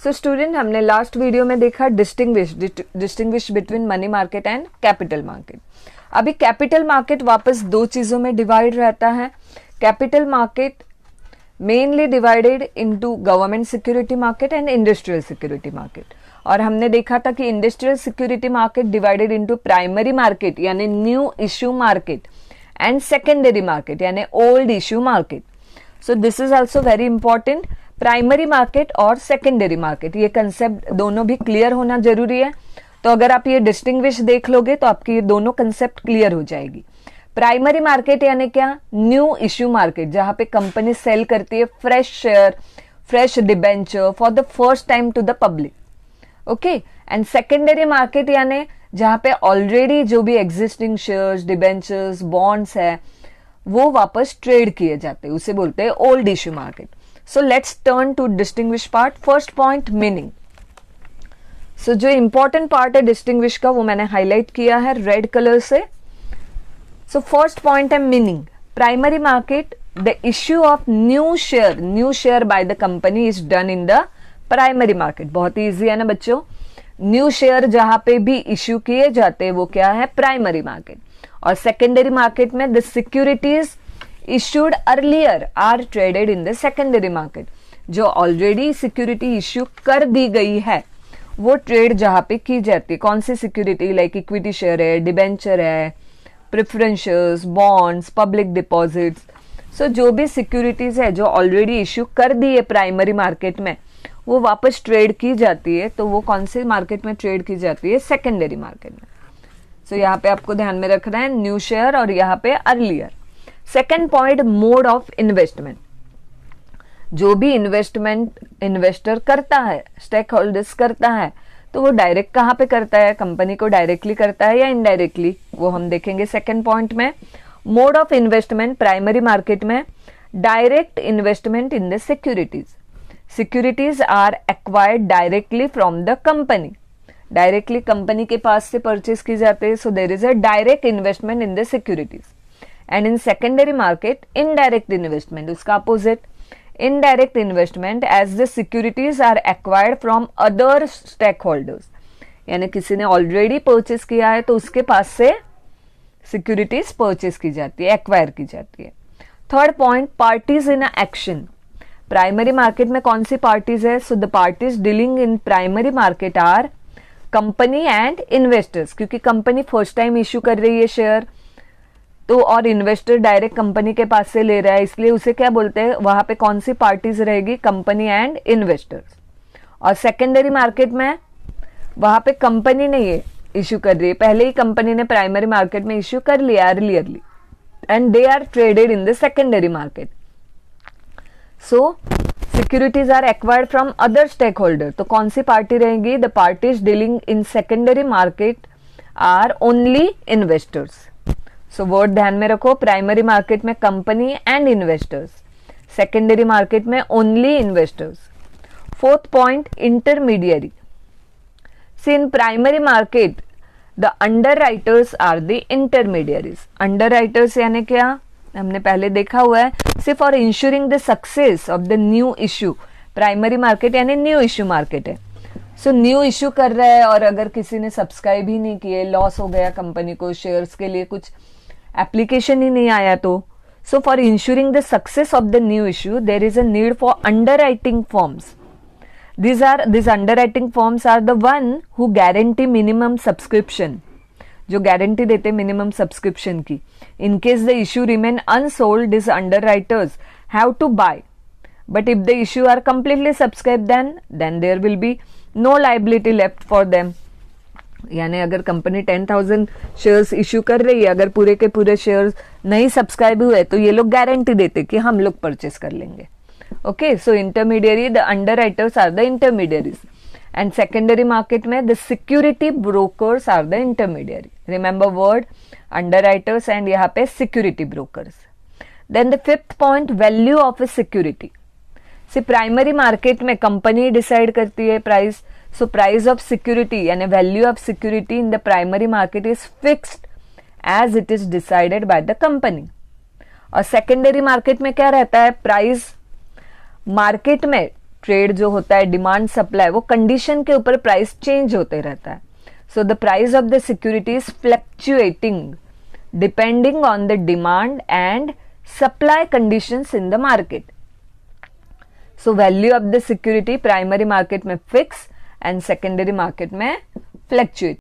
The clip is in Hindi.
सो स्टूडेंट, हमने लास्ट वीडियो में देखा distinguish between money market and capital market. अभी कैपिटल मार्केट वापस दो चीजों में डिवाइड रहता है। Capital market mainly divided into government security market and industrial security market. और हमने देखा था कि industrial security market divided into primary market यानी new issue market and secondary market यानी old issue market. So this is also very important. Primary market और सेकेंडरी मार्केट, ये कंसेप्ट दोनों भी क्लियर होना जरूरी है। तो अगर आप ये डिस्टिंग्विश देख लोगे तो आपकी ये दोनों कंसेप्ट क्लियर हो जाएगी। प्राइमरी मार्केट यानी क्या? न्यू इश्यू मार्केट, जहां पे कंपनी सेल करती है fresh share, fresh debenture for the first time to the public. Okay. And secondary market यानी जहां पे ऑलरेडी जो भी एग्जिस्टिंग शेयर्स, डिबेंचर्स, बॉन्ड्स है वो वापस ट्रेड किए जाते हैं, उसे बोलते हैं old issue market. So let's turn to distinguish part. First point, meaning. So जो important part है distinguish का वो मैंने highlight किया है red color से। So first point है meaning. Primary market, the issue of new share by the company is done in the primary market. बहुत ही easy है ना बच्चों। न्यू शेयर जहां पे भी इश्यू किए जाते हैं वो क्या है? Primary market. और सेकेंडरी मार्केट में the securities issued earlier are traded in the secondary market। जो ऑलरेडी सिक्योरिटी इश्यू कर दी गई है वो ट्रेड जहां पे की जाती है। कौन सी सिक्योरिटी? लाइक इक्विटी शेयर है, डिबेंचर है, preference shares, bonds, public deposits. So जो भी सिक्योरिटीज है जो ऑलरेडी इश्यू कर दी है प्राइमरी मार्केट में वो वापस ट्रेड की जाती है। तो वो कौन से मार्केट में ट्रेड की जाती है? सेकेंडरी मार्केट में। सो यहाँ पे आपको ध्यान में रखना है न्यू शेयर और यहाँ पे earlier. Second point, mode of investment. जो भी इन्वेस्टर करता है, स्टेक होल्डर्स करता है, तो वो डायरेक्ट कहाँ पे करता है? कंपनी को डायरेक्टली करता है या इनडायरेक्टली, वो हम देखेंगे सेकेंड पॉइंट में। Mode of investment primary market में direct investment in the securities. Securities are acquired directly from the company, directly company के पास से परचेज की जाते हैं। So there is a direct investment in the securities. And in secondary market indirect investment, उसका opposite indirect investment as the securities are acquired from other stakeholders, यानी किसी ने ऑलरेडी परचेस किया है तो उसके पास से सिक्योरिटीज परचेस की जाती है, एक्वायर की जाती है। Third point, parties in action. Primary market में कौन सी पार्टीज है? So the parties dealing in primary market are company and investors, क्योंकि कंपनी फर्स्ट टाइम इश्यू कर रही है शेयर तो, और इन्वेस्टर डायरेक्ट कंपनी के पास से ले रहा है, इसलिए उसे क्या बोलते हैं? वहां पे कौन सी पार्टीज रहेगी? Company and investors. और सेकेंडरी मार्केट में वहां पे कंपनी नहीं है इश्यू कर रही है, पहले ही कंपनी ने प्राइमरी मार्केट में इश्यू कर लिया earlierly and they are traded in the secondary market. So securities are acquired from other stakeholder, तो कौन सी पार्टी रहेगी? The parties dealing in secondary market are only investors. So word ध्यान में रखो, प्राइमरी मार्केट में company and investors, secondary market में only investors. Fourth point, intermediary. See in primary market the under writers are the intermediaries. Underwriters यानी क्या? हमने पहले देखा हुआ है, सिर्फ for insuring the success of the new issue. Primary market यानी न्यू इश्यू मार्केट है। सो न्यू इश्यू कर रहा है और अगर किसी ने सब्सक्राइब ही नहीं किए, लॉस हो गया कंपनी को, शेयर्स के लिए कुछ एप्लीकेशन ही नहीं आया, तो so for insuring the success of the new issue there is a need for underwriting firms. these underwriting firms are the one who guarantee minimum subscription, जो गारंटी देते मिनिमम सब्सक्रिप्शन की। In case the issue remain unsold, this underwriters have to buy, but if the issue are completely subscribe then there will be no liability left for them। यानी अगर कंपनी 10,000 शेयर्स इश्यू कर रही है, अगर पूरे के पूरे शेयर्स नहीं सब्सक्राइब हुए तो ये लोग गारंटी देते कि हम लोग परचेस कर लेंगे। Okay. So intermediary, the underwriters are the intermediaries. And secondary market में the security brokers are the intermediary. Remember word underwriters and यहाँ पे security brokers. Then the fifth point, value of a security. See primary market में कंपनी डिसाइड करती है price. So price of security यानी value of security in the primary market is fixed as it is decided by the company. और सेकेंडरी मार्केट में क्या रहता है? प्राइस मार्केट में ट्रेड जो होता है, डिमांड सप्लाई, वो कंडीशन के ऊपर प्राइस चेंज होते रहता है. So the price of the security is fluctuating depending on the demand and supply conditions in the market. So value of the security primary market में फिक्स एंड सेकेंडरी मार्केट में फ्लक्चुएट.